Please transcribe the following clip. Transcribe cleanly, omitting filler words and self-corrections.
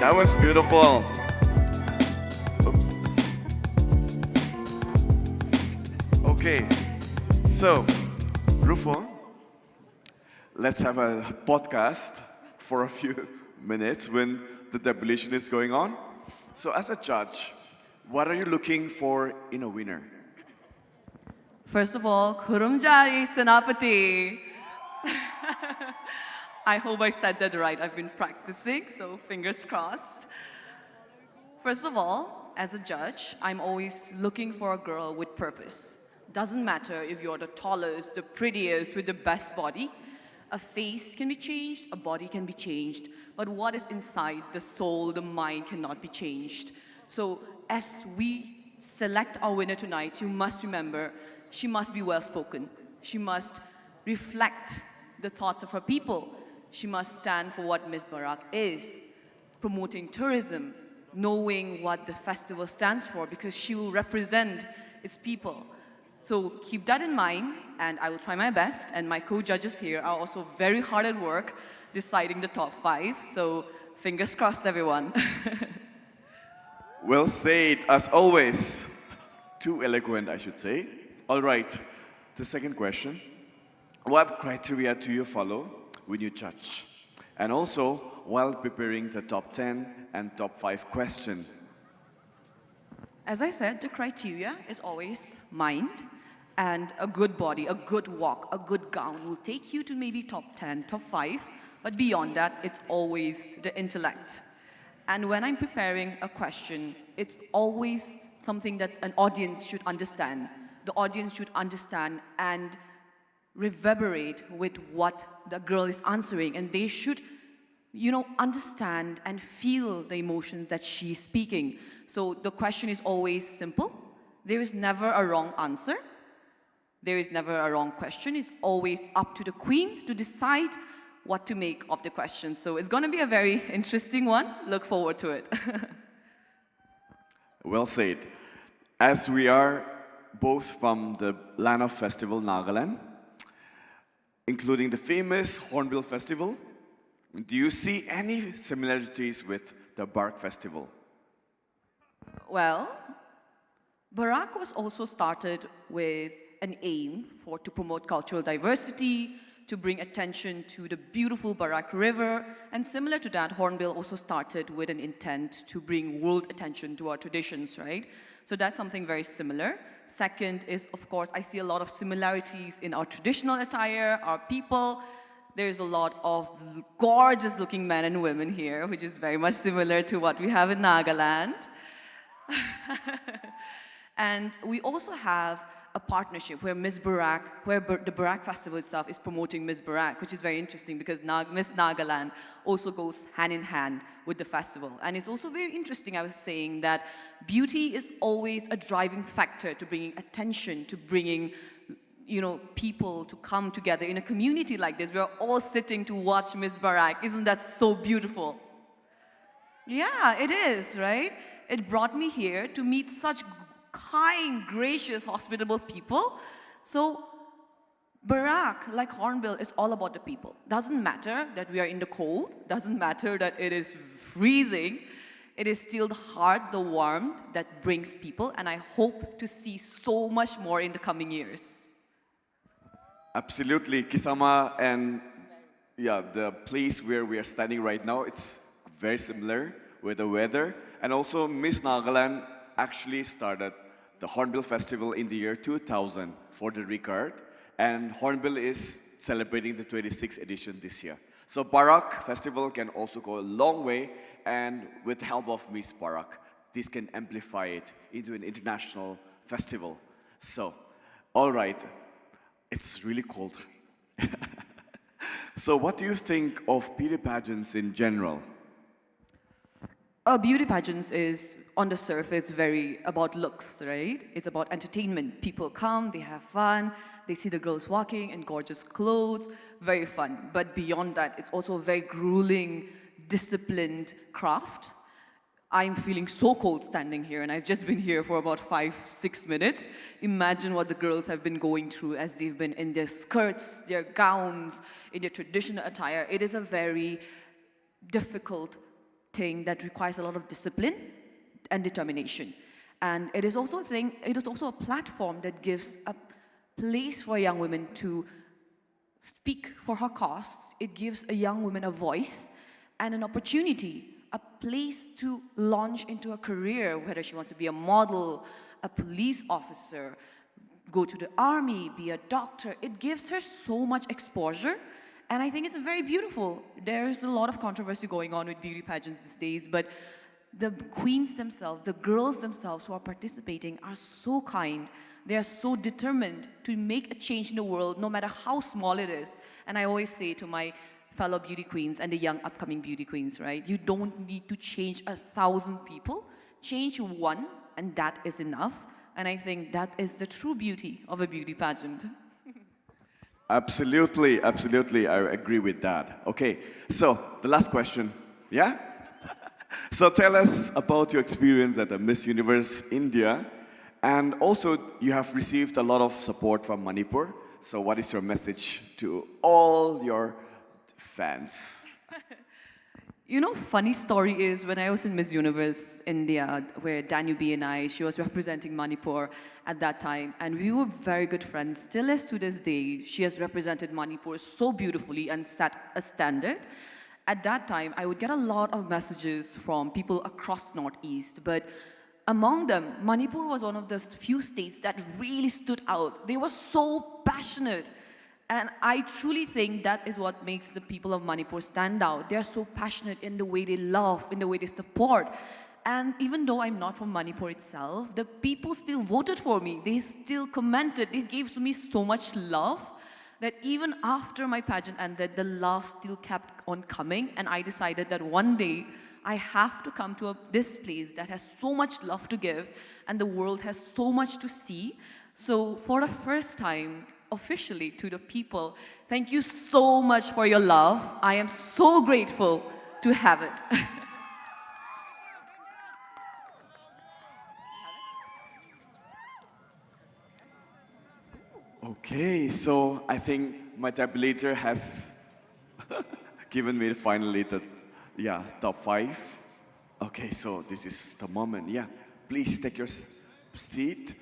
That was beautiful. Oops. Okay, so Ruopfu, let's have a podcast for a few minutes when the debulation is going on. So as a judge, what are you looking for in a winner? First of all, Kurumjari Senapati. I hope I said that right. I've been practicing, so fingers crossed. First of all, as a judge, I'm always looking for a girl with purpose. Doesn't matter if you're the tallest, the prettiest, with the best body. A face can be changed, a body can be changed, but what is inside, the soul, the mind cannot be changed. So as we select our winner tonight, you must remember she must be well-spoken. She must reflect the thoughts of her people. She must stand for what Miss Barak is, promoting tourism, knowing what the festival stands for, because she will represent its people. So keep that in mind, and I will try my best, and my co-judges here are also very hard at work deciding the top 5, so fingers crossed, everyone. Well said, as always. Too eloquent, I should say. All right, the second question. What criteria do you follow when you judge? And also, while preparing the top 10 and top 5 question. As I said, the criteria is always mind, and a good body, a good walk, a good gown will take you to maybe top 10, top 5, but beyond that, it's always the intellect. And when I'm preparing a question, it's always something that an audience should understand. The audience should understand and reverberate with what the girl is answering, and they should, understand and feel the emotions that she's speaking. So the question is always simple. There is never a wrong answer. There is never a wrong question. It's always up to the queen to decide what to make of the question. So it's going to be a very interesting one. Look forward to it. Well said. As we are both from the land of festival, Nagaland, including the famous Hornbill Festival, do you see any similarities with the Barak Festival? Well, Barak was also started with an aim to promote cultural diversity, to bring attention to the beautiful Barak River, and similar to that, Hornbill also started with an intent to bring world attention to our traditions, right? So that's something very similar. Second is, of course, I see a lot of similarities in our traditional attire, our people. There's a lot of gorgeous looking men and women here, which is very much similar to what we have in Nagaland. And we also have a partnership where Miss Barak, the Barak Festival itself is promoting Miss Barak, which is very interesting because Miss Nagaland also goes hand in hand with the festival. And it's also very interesting, I was saying, that beauty is always a driving factor to bringing attention, to bringing people to come together in a community like this. We're all sitting to watch Miss Barak. Isn't that so beautiful? Yeah, it is, right? It brought me here to meet such kind, gracious, hospitable people. So Barak, like Hornbill, is all about the people. Doesn't matter that we are in the cold. Doesn't matter that it is freezing. It is still the heart, the warmth that brings people. And I hope to see so much more in the coming years. Absolutely. Kisama and the place where we are standing right now, it's very similar with the weather. And also Miss Nagaland actually started the Hornbill Festival in the year 2000 for the record. And Hornbill is celebrating the 26th edition this year. So Barak Festival can also go a long way, and with the help of Miss Barak, this can amplify it into an international festival. So, all right, it's really cold. So what do you think of beauty pageants in general? Beauty pageants is, on the surface, very about looks, right? It's about entertainment. People come, they have fun, they see the girls walking in gorgeous clothes, very fun. But beyond that, it's also a very grueling, disciplined craft. I'm feeling so cold standing here, and I've just been here for about 5-6 minutes. Imagine what the girls have been going through as they've been in their skirts, their gowns, in their traditional attire. It is a very difficult thing that requires a lot of discipline and determination. And it is also a platform that gives a place for young women to speak for her cause. It gives a young woman a voice and an opportunity, a place to launch into a career, whether she wants to be a model, a police officer, go to the army, be a doctor. It gives her so much exposure, and I think it's very beautiful. There's a lot of controversy going on with beauty pageants these days, but the queens themselves, the girls themselves who are participating are so kind. They are so determined to make a change in the world, no matter how small it is. And I always say to my fellow beauty queens and the young upcoming beauty queens, right? You don't need to change 1,000 people. Change one, and that is enough. And I think that is the true beauty of a beauty pageant. Absolutely, absolutely. I agree with that. Okay, so the last question. Yeah? So tell us about your experience at the Miss Universe India. And also, you have received a lot of support from Manipur. So what is your message to all your fans? You know, funny story is when I was in Miss Universe India, where Danubi and she was representing Manipur at that time, and we were very good friends. Still as to this day, she has represented Manipur so beautifully and set a standard. At that time, I would get a lot of messages from people across Northeast, but among them, Manipur was one of the few states that really stood out. They were so passionate. And I truly think that is what makes the people of Manipur stand out. They're so passionate in the way they love, in the way they support. And even though I'm not from Manipur itself, the people still voted for me. They still commented. They gave me so much love that even after my pageant ended, the love still kept on coming. And I decided that one day I have to come to this place that has so much love to give and the world has so much to see. So for the first time, officially to the people, thank you so much for your love. I am so grateful to have it. Okay, so I think my tabulator has given me finally the top 5. Okay, so this is the moment. Yeah, please take your seat.